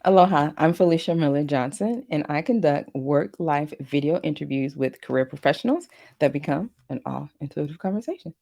Aloha, I'm Felicia Miller Johnson, and I conduct work life video interviews with career professionals that become an all intuitive conversation.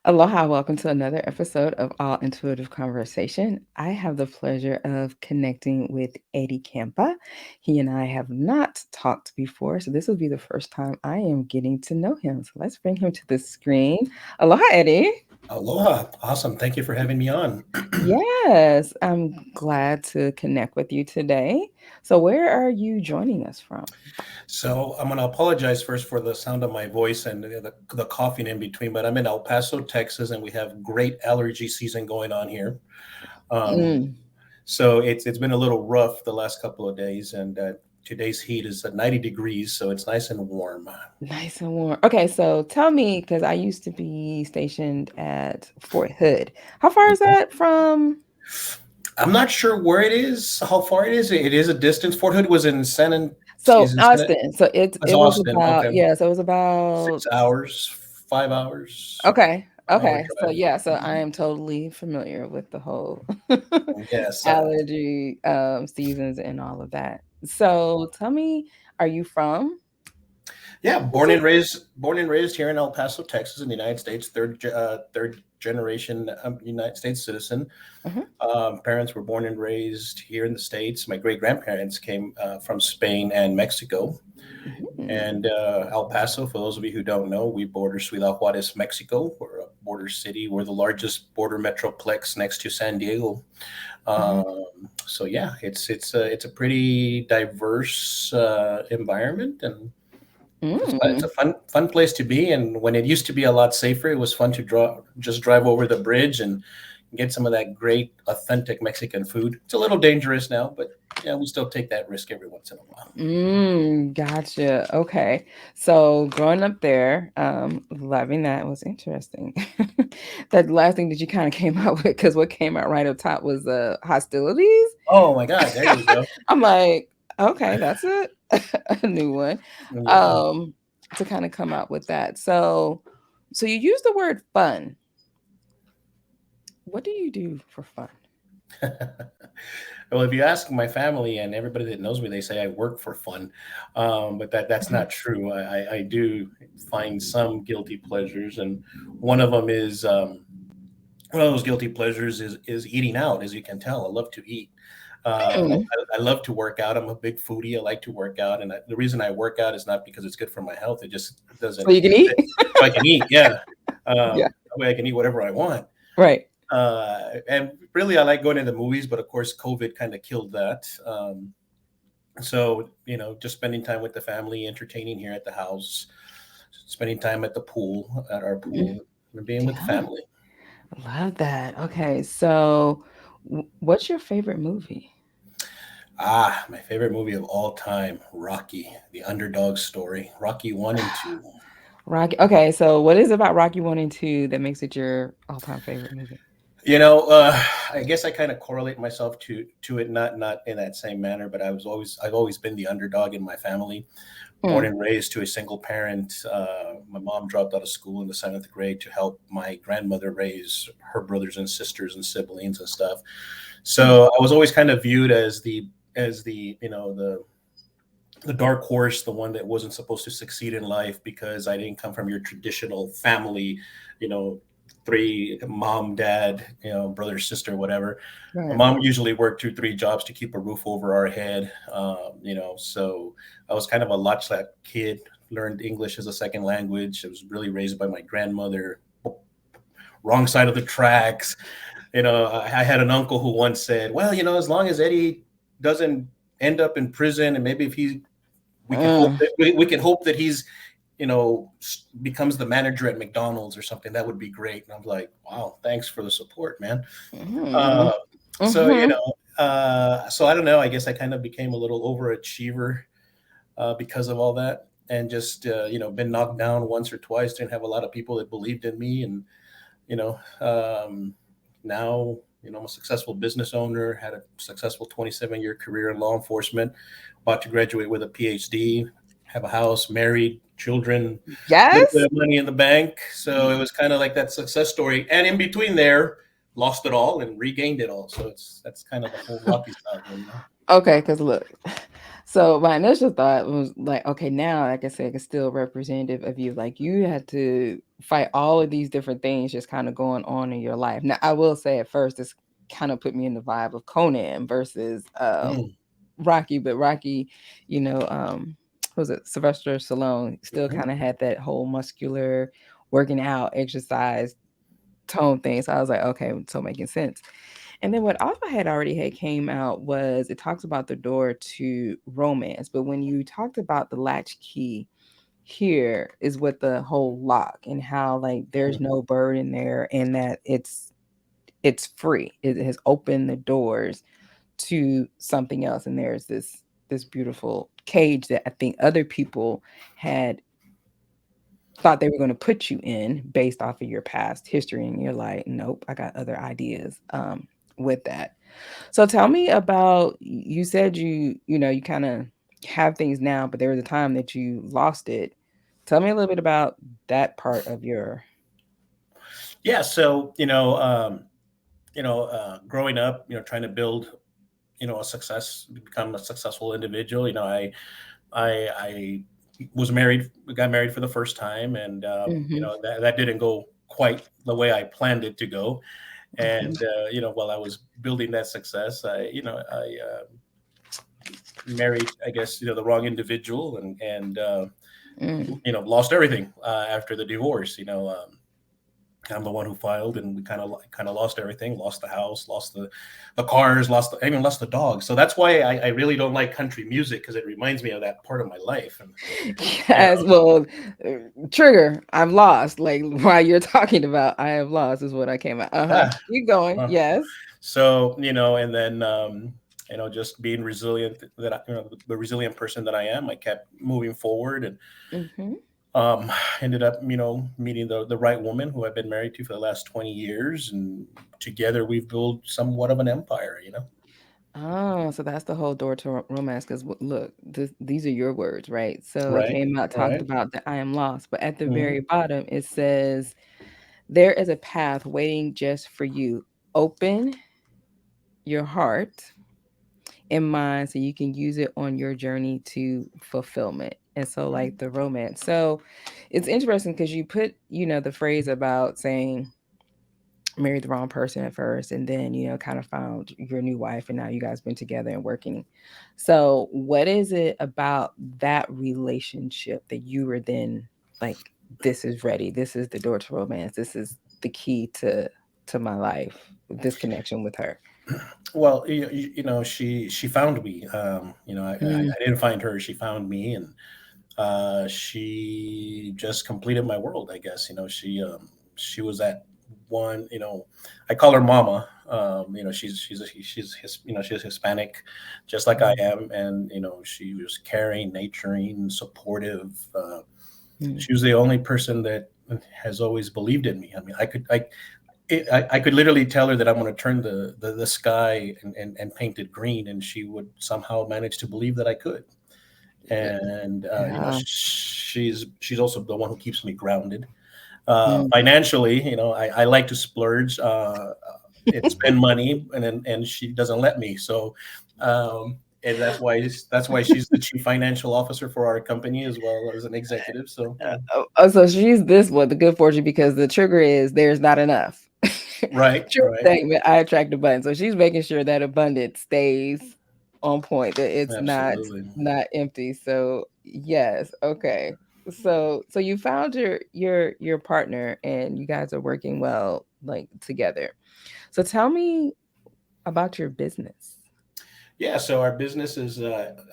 Aloha, welcome to another episode of All Intuitive Conversation. I have the pleasure of connecting with Eddie Campa. He and I have not talked before, so this will be the first time I am getting to know him. So let's bring him to the screen. Aloha, Eddie. Aloha. Awesome. Thank you for having me on. Yes, I'm glad to connect with you today. So, where are you joining us from? So I'm going to apologize first for the sound of my voice and the coughing in between, but I'm in El Paso, Texas, and we have great allergy season going on here. Um, Mm, so it's been a little rough the last couple of days, and today's heat is at 90 degrees, so it's nice and warm. nice and warm. Okay, so tell me, because I used to be stationed at Fort Hood. How far is Mhm. that from? I'm not sure where it is, how far it is. It is a distance. Fort Hood was in So is in San, Austin. So it it's it was Austin. about, Okay. yeah. So it was Six about. hours, 5 hours, Okay. 5 hour Okay. So drive. yeah. So I Mhm. am totally familiar with the whole Yes. allergy seasons and all of that. So tell me, are you from? Yeah, Texas? born and raised here in El Paso, Texas, in the United States. Third generation United States citizen. Mhm, Parents were born and raised here in the States. My great grandparents came from Spain and Mexico. mhm, And El Paso, for those of you who don't know, we border Ciudad Juarez, Mexico. We're a border city. We're the largest border metroplex next to San Diego. mhm, Um, so yeah, it's a pretty diverse environment, and it's a mm. fun place to be. And when it used to be a lot safer, it was fun to just drive over the bridge and get some of that great authentic Mexican food. It's a little dangerous now, but yeah, we still take that risk every once in a while. Gotcha. Okay. So growing up there, loving that was interesting. That last thing that you kind of came out with, because what came out right up top was hostilities. Oh my God, there you go. I'm like, okay, that's a new one. Yeah. Um, to kind of come out with that. So you use the word fun. What do you do for fun? Well, if you ask my family and everybody that knows me, they say I work for fun, but that's Mhm. not true. I do find some guilty pleasures, and one of them is one of those guilty pleasures is eating out. As you can tell, I love to eat. Mm. I love to work out. I'm a big foodie. I like to work out, and the reason I work out is not because it's good for my health. It just So doesn't you can eat? so I can eat. Yeah, Yeah. that way I can eat whatever I want. Right. And really, I like going to the movies, but of course, COVID kind of killed that. So just spending time with the family, entertaining here at the house, spending time at the pool, at our Mm. pool, and being with the Yeah. family. Love that. Okay, so what's your favorite movie? My favorite movie of all time, Rocky, the underdog story, Rocky 1 and 2. Rocky. Okay, so what is it about Rocky 1 and 2 that makes it your all-time favorite movie? You know, uh, I guess I kind of correlate myself to it, not in that same manner, but I've always been the underdog in my family. Born Mm, and raised to a single parent. My mom dropped out of school in the seventh grade to help my grandmother raise her brothers and sisters and siblings and stuff. mm, So I was always kind of viewed as the dark horse, the one that wasn't supposed to succeed in life because I didn't come from your traditional family, you know, three mom, dad, brother, sister, whatever. My right. mom usually worked 2, 3 jobs to keep a roof over our head. So I was kind of a latchkey kid, learned English as a second language. I was really raised by my grandmother, wrong side of the tracks. I had an uncle who once said, well, as long as Eddie doesn't end up in prison, and maybe if we can hope Mm, that we can hope that he's becomes the manager at McDonald's or something. That would be great. And I'm like, wow, thanks for the support, man. mm, uh, so mhm, So I don't know. I guess I kind of became a little overachiever because of all that, and just been knocked down once or twice. Didn't have a lot of people that believed in me, and you know, now I'm a successful business owner. Had a successful 27-year career in law enforcement. About to graduate with a PhD. Have a house, married, children, little bit Yes. of money in the bank. So it was kind of like that success story. And in between there, lost it all and regained it all. So that's kind of the whole Rocky saga. Okay, because look, so my initial thought was like, okay, now like I said, it's still representative of you. Like you had to fight all of these different things just kind of going on in your life. Now, I will say at first, this kind of put me in the vibe of Conan versus Mm, Rocky, but Rocky, you know, what was it Sylvester Stallone still mhm. kind of had that whole muscular working out, exercise tone thing. So I was like, okay, so making sense. And then what also had already had came out was it talks about the door to romance. But when you talked about the latch key here is with the whole lock and how like there's Mm. no burden there and that it's free. It has opened the doors to something else. And there's this beautiful cage that I think other people had thought they were going to put you in based off of your past history and you're like, nope, I got other ideas with that. So tell me about you said you kind of have things now, but there was a time that you lost it. Tell me a little bit about that part of your Yeah. So growing up, trying to build, a success, become a successful individual. I was married, got married for the first time, and Mhm. that didn't go quite the way I planned it to go. Mhm. And while I was building that success, I married, I guess, the wrong individual, and Mm. lost everything after the divorce. I'm the one who filed, and we kind of lost everything. Lost the house, lost the cars, I even lost the dog. So that's why I really don't like country music, because it reminds me of that part of my life. And you Yes, well, uh, trigger, I'm lost. Like while you're talking about I am lost is what I came out. Uh-huh. ah, Keep going. uh, Yes. so and then just being resilient. The resilient person that I am, I kept moving forward, and Mhm. um, ended up meeting the right woman who I've been married to for the last 20 years, and together we've built somewhat of an empire. Oh, so that's the whole door to romance. Because look, these are your words, right? So it Right, came out, talked right. about the I am lost, but at the Mhm. very bottom it says, "There is a path waiting just for you. Open your heart and mind so you can use it on your journey to fulfillment." And so, like the romance. So it's interesting because you put, the phrase about saying married the wrong person at first and then kind of found your new wife and now you guys been together and working. So what is it about that relationship that you were then like, this is ready, this is the door to romance, this is the key to my life, this connection with her? Well, she found me. Mm, I didn't find her. She found me, and she just completed my world. I guess she was that one. I call her Mama. She's Hispanic, just like I mm, am, and she was caring, nurturing, supportive. mm. She was the only person that has always believed in me. I mean, I could literally tell her that I'm going to turn the sky and paint it green, and she would somehow manage to believe that I could. And Yeah. she's also the one who keeps me grounded. Mm. Financially, I like to splurge and spend money, and she doesn't let me. So, and that's why she's the chief financial officer for our company as well as an executive. So, So she's this one, the good fortune, because the trigger is there's not enough. right, True right, statement. I attract abundance. So she's making sure that abundance stays on point, that it's not absolutely. not empty. So yes, okay. So you found your partner and you guys are working well like together. So tell me about your business. Yeah, so our business is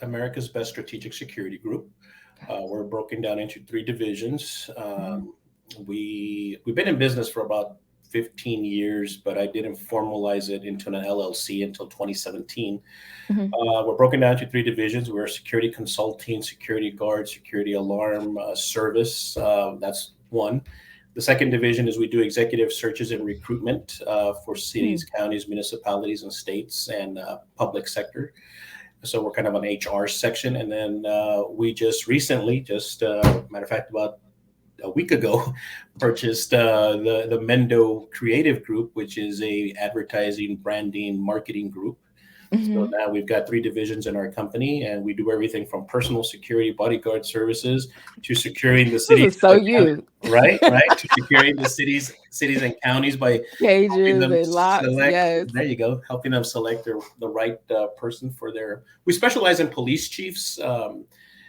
America's Best Strategic Security Group. We're broken down into three divisions. Mhm. We've been in business for about 15 years, but I didn't formalize it into an LLC until 2017. Hmm. We're broken down to three divisions. We're security consulting, security guard, security alarm service. That's one. The second division is we do executive searches and recruitment for cities, counties, municipalities, and states, and public sector. So we're kind of an HR section. And then we just recently, matter of fact, about a week ago, purchased the Mendo Creative Group, which is a advertising, branding, marketing group. So Hmm. now we've got three divisions in our company, and we do everything from personal security, bodyguard services, to securing the This cities is so and the county, you. right, to securing the cities and counties by helping Cages them and locks. select. Yes. There you go, helping them select the right person for their. We specialize in police chiefs.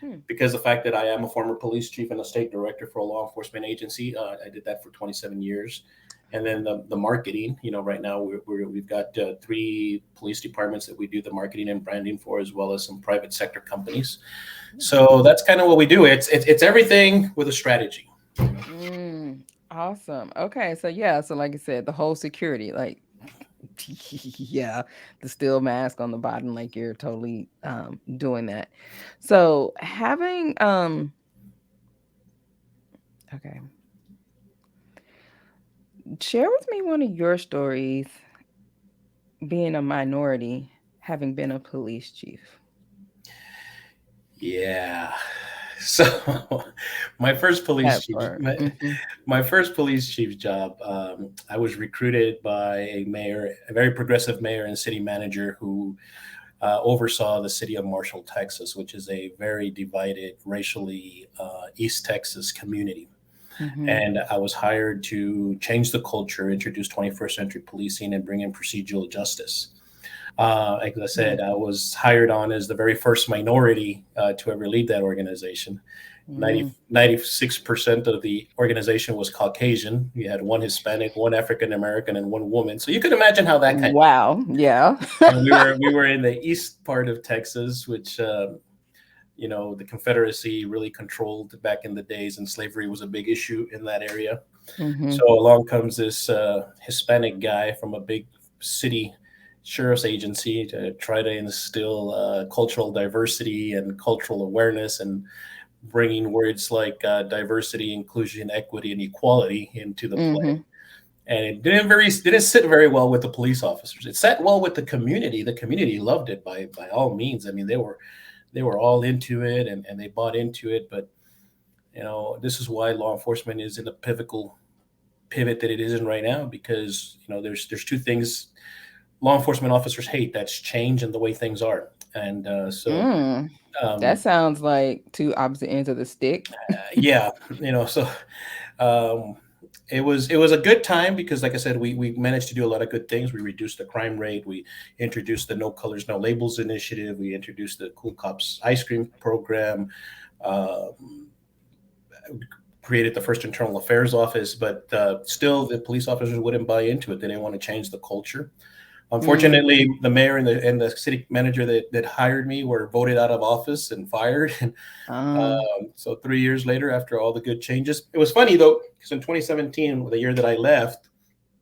Hmm. Because the fact that I am a former police chief and a state director for a law enforcement agency, I did that for 27 years. And then the marketing, right now we've got three police departments that we do the marketing and branding for, as well as some private sector companies. So that's kind of what we do. It's everything with a strategy. Mm, awesome. Okay, so yeah, so like I said, the whole security, like yeah, the steel mask on the bottom, like you're totally doing that. So having okay, share with me one of your stories being a minority, having been a police chief. Yeah. So my first police That chief, part. my, Hmm. my first police chief job, I was recruited by a mayor, a very progressive mayor and city manager who oversaw the city of Marshall, Texas, which is a very divided, racially East Texas community. Hmm. And I was hired to change the culture, introduce 21st century policing, and bring in procedural justice. Like I said, I was hired on as the very first minority to ever lead that organization. Mm. 96% of the organization was Caucasian. You had one Hispanic, one African American, and one woman. So you could imagine how that kind of. Wow. Yeah. And we were in the east part of Texas, which the Confederacy really controlled back in the days, and slavery was a big issue in that area. Hmm. So along comes this Hispanic guy from a big city sheriff's agency to try to instill cultural diversity and cultural awareness, and bringing words like diversity, inclusion, equity, and equality into the play. Hmm. And it didn't sit very well with the police officers. It sat well with the community. The community loved it by all means. I mean, they were all into it, and they bought into it. But this is why law enforcement is in the pivotal pivot that it is in right now, because there's two things law enforcement officers hate. That's change and the way things are. And Mm. That um, sounds like two opposite ends of the stick. yeah, so um, it was a good time because, like I said, we managed to do a lot of good things. We reduced the crime rate. We introduced the No Colors No Labels initiative. We introduced the Cool Cops ice cream program. Um, created the first internal affairs office, but still the police officers wouldn't buy into it. They didn't want to change the culture. Mm. Unfortunately, the mayor and the city manager that hired me were voted out of office and fired. Uh, So 3 years later, after all the good changes, it was funny though, because in 2017, the year that I left,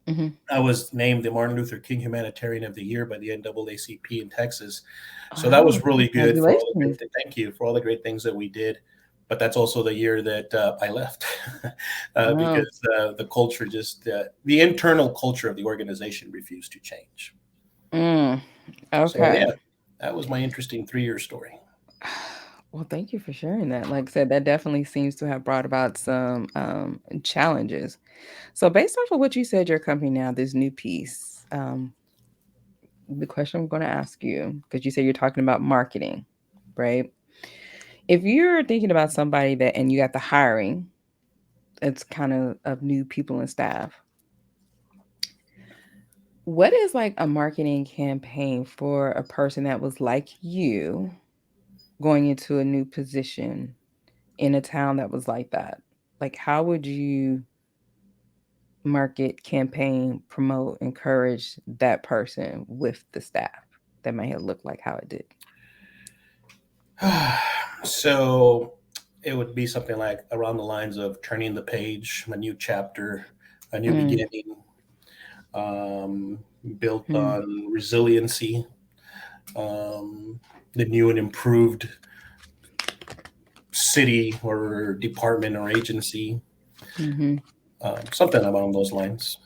mhm. I was named the Martin Luther King Humanitarian of the Year by the NAACP in Texas. So that Oh, was really good for all the congratulations. thank you for all the great things that we did. But that's also the year that I left Oh, because the culture the internal culture of the organization refused to change. mm, So okay. yeah, that was my interesting 3 year story. Well, thank you for sharing that. Like I said, that definitely seems to have brought about some challenges. So, based off of what you said, your company now, this new piece, the question I'm going to ask you, because you said you're talking about marketing, right? If you're thinking about somebody that, and you got the hiring, it's kind of new people and staff. What is like a marketing campaign for a person that was like you going into a new position in a town that was like that? Like, how would you market, campaign, promote, encourage that person with the staff that may have looked like how it did? So it would be something like around the lines of turning the page, a new chapter, a new Mm, beginning. um, built Hmm. on resiliency, um, the new and improved city or department or agency, Hmm. something along those lines.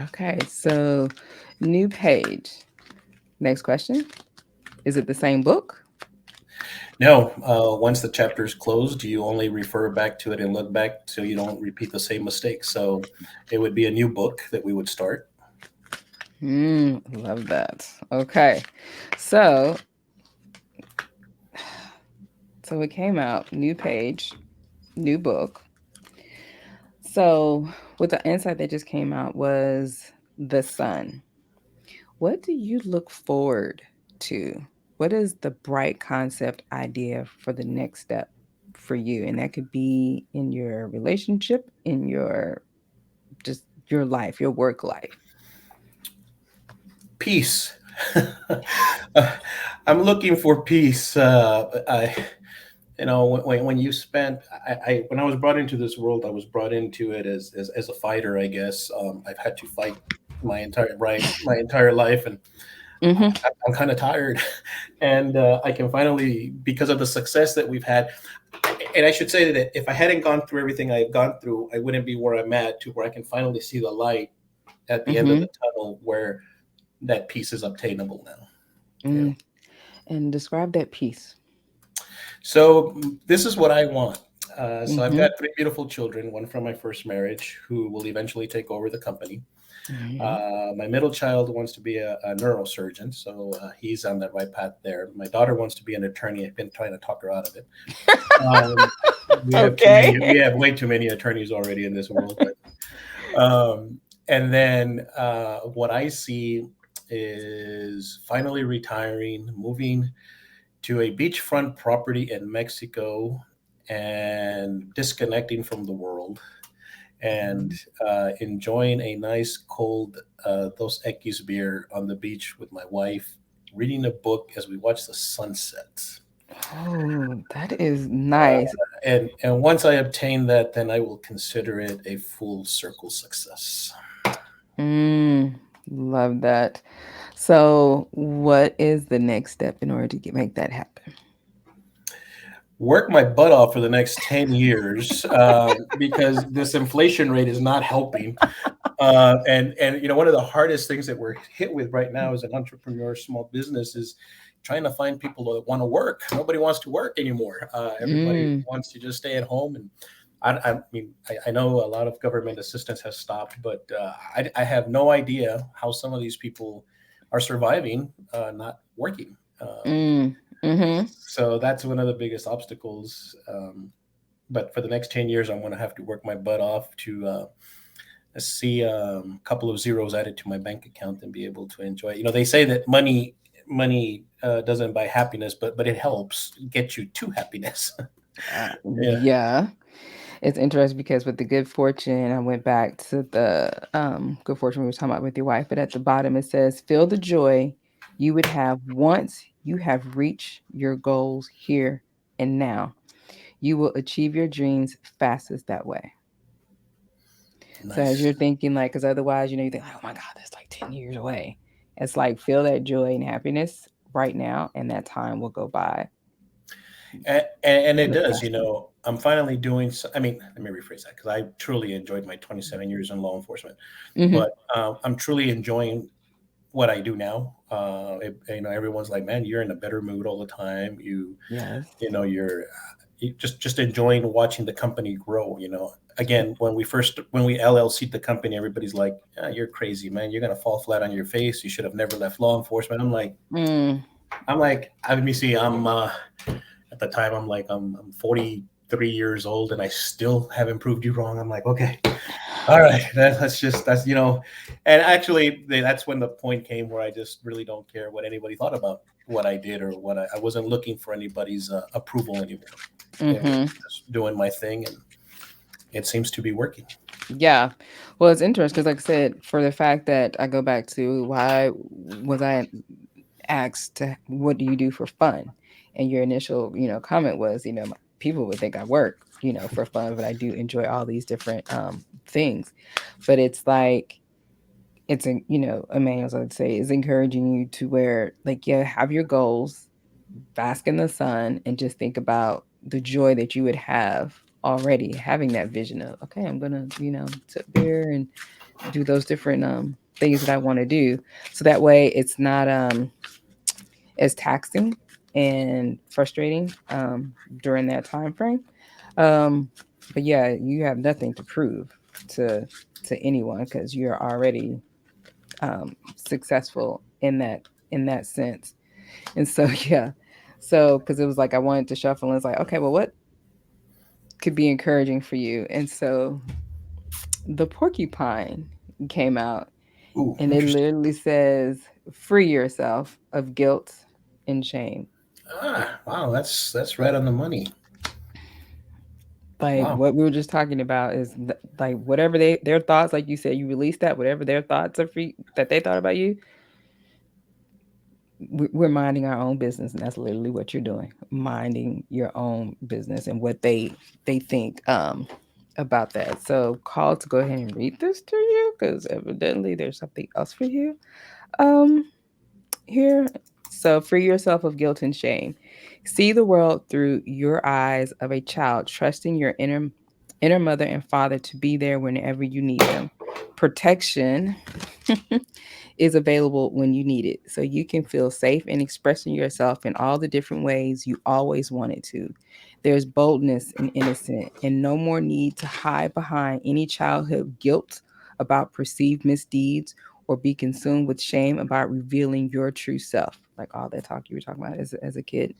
Okay, so new page. Next question. Is it the same book? No, once the chapter is closed, you only refer back to it and look back so you don't repeat the same mistakes. So it would be a new book that we would start. Love that. Okay. So, so it came out, new page, new book. So, with the insight that just came out was the sun. What do you look forward to? What is the bright concept idea for the next step for you? And that could be in your relationship, in your just your life, your work life. Peace. I'm looking for peace. When you spent, when I was brought into this world, I was brought into it as a fighter. I guess I've had to fight my entire life, and Mm-hmm. I'm kind of tired. And I can finally, because of the success that we've had, and I should say that if I hadn't gone through everything I've gone through, I wouldn't be where I'm at, to where I can finally see the light at the end of Mm-hmm. the tunnel, where that peace is obtainable now. Yeah. Mm. And describe that piece. So this is what I want. So I've Mm-hmm. got three beautiful children, one from my first marriage who will eventually take over the company. Mm-hmm. My middle child wants to be a neurosurgeon, so he's on the right path there. My daughter wants to be an attorney. I've been trying to talk her out of it. Um, we have too Okay. many. We have way too many attorneys already in this world. And then what I see is finally retiring, moving to a beachfront property in Mexico, and disconnecting from the world, and enjoying a nice cold Dos Equis beer on the beach with my wife, reading a book as we watch the sunset. Oh, that is Uh, nice. and once I obtain that, then I will consider it a full circle success. Mm, love that. So, what is the next step in order to make that happen? Work my butt off for the next 10 years, because this inflation rate is not helping. And one of the hardest things that we're hit with right now as an entrepreneur, small business, is trying to find people that want to work. Nobody wants to work anymore. Everybody Mm, wants to just stay at home. And I know a lot of government assistance has stopped, but I have no idea how some of these people are surviving, not working. mm, mm-hmm. So that's one of the biggest obstacles. But for the next 10 years, I'm going to have to work my butt off to see a couple of zeros added to my bank account and be able to enjoy it. They say that money doesn't buy happiness, but it helps get you to happiness. Yeah. Yeah. It's interesting because with the good fortune, I went back to the good fortune we were talking about with your wife, but at the bottom it says, feel the joy you would have once you have reached your goals here and now. You will achieve your dreams fastest that way. So as Nice. you're thinking, like, because otherwise, you think, like, oh my God, that's like 10 years away. It's like, feel that joy and happiness right now, and that time will go by And it much does. faster. I'm finally doing. I mean, let me rephrase that, because I truly enjoyed my 27 years in law enforcement, Hmm. but I'm truly enjoying what I do now. Everyone's like, "Man, you're in a better mood all the time. Yes. You're just enjoying watching the company grow. Again, when we LLC'd the company, everybody's like, "You're crazy, man. You're gonna fall flat on your face. You should have never left law enforcement." Mm. let me see. At the time, I'm 43 years old, and I still haven't proved you wrong. I'm like, okay, all right, that's. And actually, that's when the point came where I just really don't care what anybody thought about what I did, or I wasn't looking for anybody's approval anymore. It was Hmm. just doing my thing, and it seems to be working. Yeah. Well, it's interesting because, like I said, for the fact that I go back to why was I asked to what do you do for fun? And your initial, comment was, people would think I work, for fun, but I do enjoy all these different things. But it's like it's a, Emmanuel, as I'd say, is encouraging you to where, like, yeah, have your goals, bask in the sun, and just think about the joy that you would have already having that vision of, okay, I'm gonna, sip beer and do those different things that I want to do. So that way it's not as taxing and frustrating during that time frame. Um, but yeah, you have nothing to prove to anyone because you're already successful in that sense. And so yeah, so because it was like I wanted to shuffle and it's like, okay, well, what could be encouraging for you? And so the porcupine came out, Ooh, and it interesting. literally says, free yourself of guilt and shame. Wow, that's right on the money. Like Wow. what we were just talking about is like whatever their thoughts, like you said, you release that, whatever their thoughts are free that they thought about you, we're minding our own business, and that's literally what you're doing, minding your own business and what they think about that. So call to go ahead and read this to you because evidently there's something else for you um here. So free yourself of guilt and shame. See the world through your eyes of a child, trusting your inner mother and father to be there whenever you need them. Protection is available when you need it. So you can feel safe in expressing yourself in all the different ways you always wanted to. There's boldness and innocence, and no more need to hide behind any childhood guilt about perceived misdeeds or be consumed with shame about revealing your true self, like all that talk you were talking about as a kid.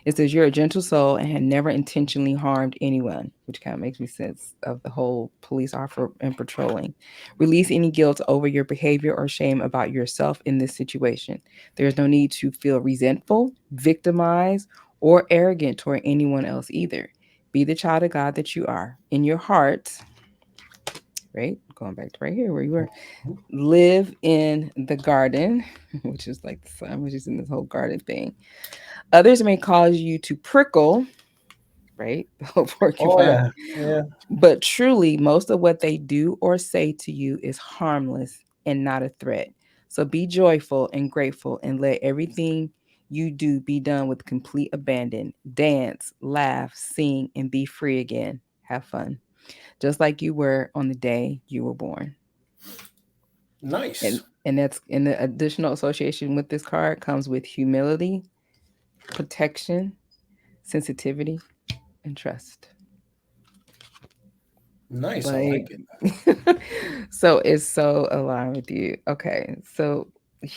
It says you're a gentle soul and had never intentionally harmed anyone, which kind of makes me sense of the whole police officer and patrolling. Release any guilt over your behavior or shame about yourself in this situation. There's no need to feel resentful, victimized, or arrogant toward anyone else either. Be the child of God that you are. In your heart, right? Going back to right here where you were, live in the garden, which is like the sun, which is in this whole garden thing. Others may cause you to prickle, right? The whole Oh porcupine. yeah, yeah. But truly, most of what they do or say to you is harmless and not a threat. So be joyful and grateful and let everything you do be done with complete abandon. Dance, laugh, sing, and be free again. Have fun. Just like you were on the day you were born. Nice. And that's in the additional association with this card comes with humility, protection, sensitivity, and trust. Nice. I Like, like it. so it's so aligned with you. Okay. So,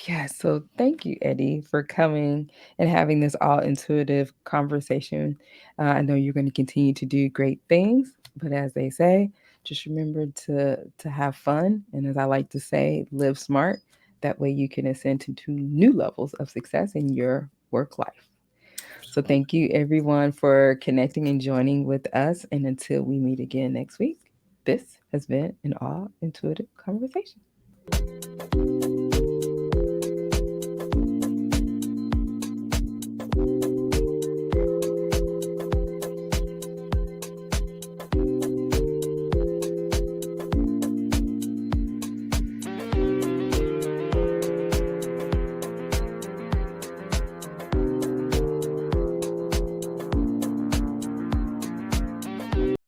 yeah. So, thank you, Eddie, for coming and having this all intuitive conversation. I know you're going to continue to do great things, but as they say, just remember to have fun. And as I like to say, live smart. That way you can ascend to new levels of success in your work life. So, Absolutely. thank you, everyone, for connecting and joining with us. And until we meet again next week, this has been an all intuitive conversation.